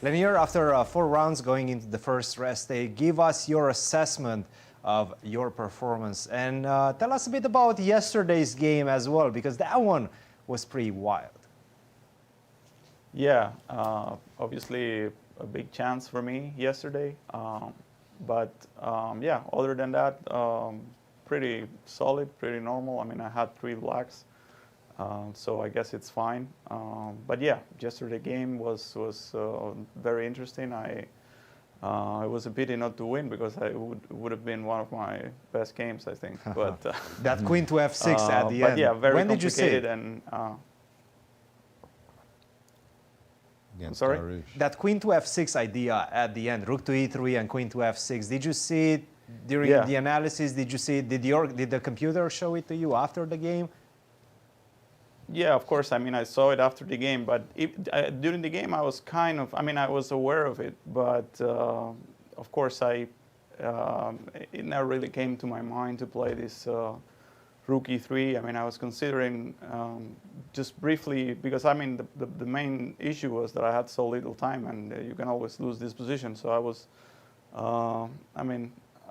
Leinier, after 4 rounds going into the first rest day, give us your assessment of your performance and tell us a bit about yesterday's game as well, because that one was pretty wild. Yeah, obviously a big chance for me yesterday, but yeah, other than that, pretty solid, pretty normal. I mean, I had 3 blacks, so I guess it's fine. But yeah, yesterday game was very interesting. It was a pity not to win, because it would have been one of my best games, I think. But that queen to f6 at the end. But yeah, very when complicated. Did you see it? And sorry? That queen to f6 idea at the end, rook to e3 and queen to f6. Did you see it during the analysis? Did you see it? Did the computer show it to you after the game? Yeah, of course. I mean, I saw it after the game, but during the game, I was I was aware of it, but of course, it never really came to my mind to play this rook e3. I mean, I was considering just briefly, because I mean, the main issue was that I had so little time, and you can always lose this position. So I was,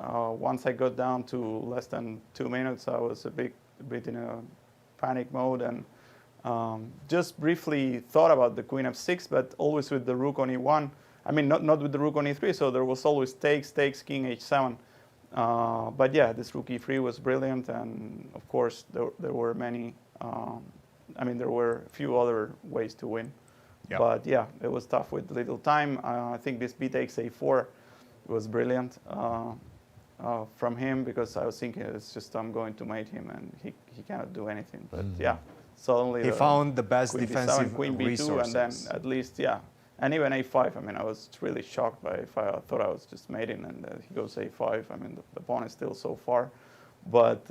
once I got down to less than 2 minutes, I was a bit in a panic mode, and just briefly thought about the queen f6, but always with the rook on e1. I mean, not with the rook on e3, so there was always takes, king h7. But yeah, this rook e3 was brilliant, and of course there were many. There were a few other ways to win. Yep. But yeah, it was tough with little time. I think this b takes a4 was brilliant from him, because I was thinking it's just I'm going to mate him, and he cannot do anything. But yeah. Suddenly he found the best defensive queen b2, resources. and then at least, yeah. And even a5, I mean, I was really shocked by a5. I thought I was just mating, and he goes a5. I mean, the pawn is still so far. But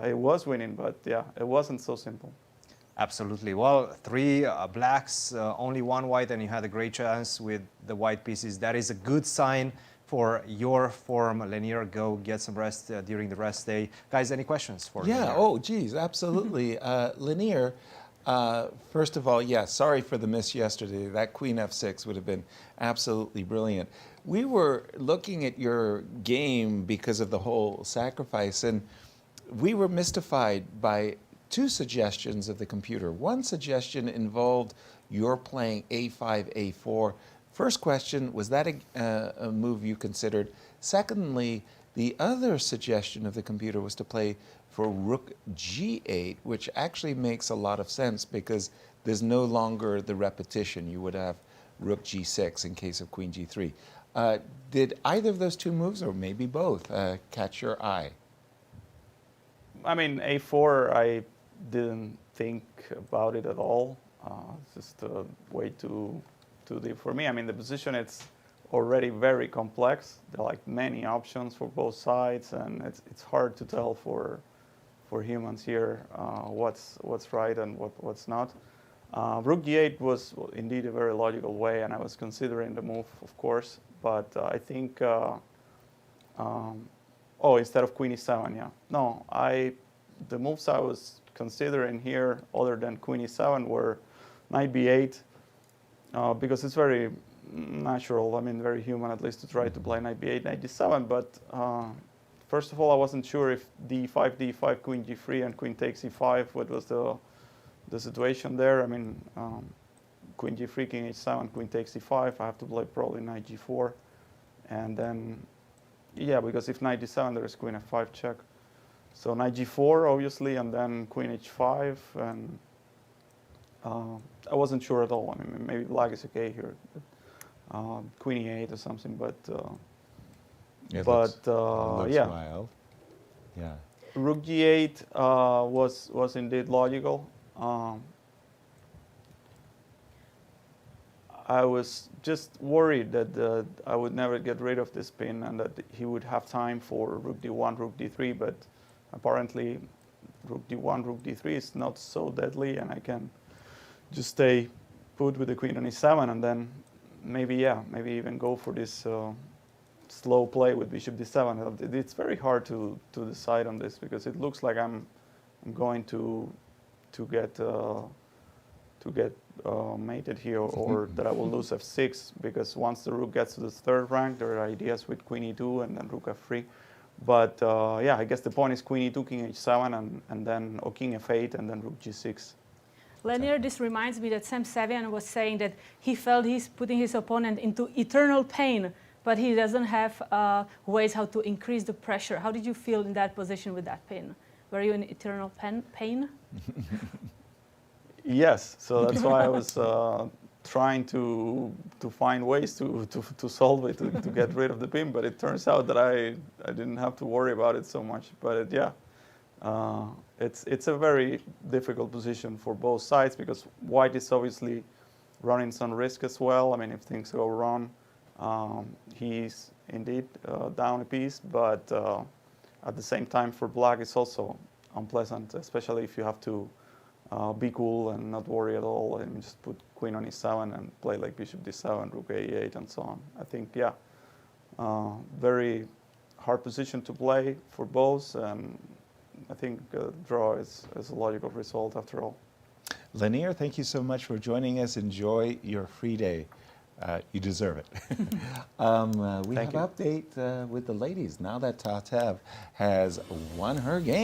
it was winning, but yeah, it wasn't so simple. Absolutely. Well, 3 blacks, only 1 white, and you had a great chance with the white pieces. That is a good sign for your form. Leinier, go get some rest during the rest day. Guys, any questions for Yeah, Leinier? oh, geez, absolutely. Leinier, first of all, yeah, sorry for the miss yesterday. That queen f6 would have been absolutely brilliant. We were looking at your game because of the whole sacrifice, and we were mystified by 2 suggestions of the computer. One suggestion involved your playing a5, a4. First question, was that a move you considered? Secondly, the other suggestion of the computer was to play for rook g8, which actually makes a lot of sense, because there's no longer the repetition. You would have rook g6 in case of queen g3. Did either of those 2 moves, or maybe both, catch your eye? I mean, a4, I didn't think about it at all. It's just a way too deep for me. I mean, the position, it's already very complex. There are like many options for both sides, and it's hard to tell for humans here what's right and what's not. Rook g8 was indeed a very logical way, and I was considering the move, of course, but I think instead of queen e7, yeah. No, the moves I was considering here, other than queen e7, were knight b8, because it's very natural, I mean, very human at least, to try to play knight b8, knight d7, but first of all, I wasn't sure if d5, d5, queen g3, and queen takes e5, what was the situation there. I mean, queen g3, king h7, queen takes e5, I have to play probably knight g4, and then, yeah, because if knight d7, there is queen f5 check. So knight g4, obviously, and then queen h5, and I wasn't sure at all. I mean, maybe black is okay here. Queen e8 or something, but looks yeah. Wild. Yeah. Rook g8 was indeed logical. I was just worried that I would never get rid of this pin, and that he would have time for rook d1, rook d3, but apparently rook d1, rook d3 is not so deadly, and I can just stay put with the queen on e7, and then maybe even go for this slow play with bishop d7. It's very hard to decide on this, because it looks like I'm going to get mated here, or that I will lose f6, because once the rook gets to the third rank, there are ideas with queen e2 and then rook f3. But yeah, I guess the point is queen e2, king h7, and then or king f8, and then rook g6. Leinier, this reminds me that Sam Sevian was saying that he felt he's putting his opponent into eternal pain, but he doesn't have ways how to increase the pressure. How did you feel in that position with that pin? Were you in eternal pain? Yes, so that's why I was trying to find ways to solve it, to get rid of the pin, but it turns out that I didn't have to worry about it so much. But yeah, it's a very difficult position for both sides, because white is obviously running some risk as well. I mean, if things go wrong, he's indeed down a piece, but at the same time for black it's also unpleasant, especially if you have to be cool and not worry at all and just put queen on e7 and play like bishop d7, rook a8 and so on. I think, yeah, very hard position to play for both, and I think draw is a logical result after all. Leinier, thank you so much for joining us. Enjoy your free day. You deserve it. We have an update with the ladies now that Tatev has won her game.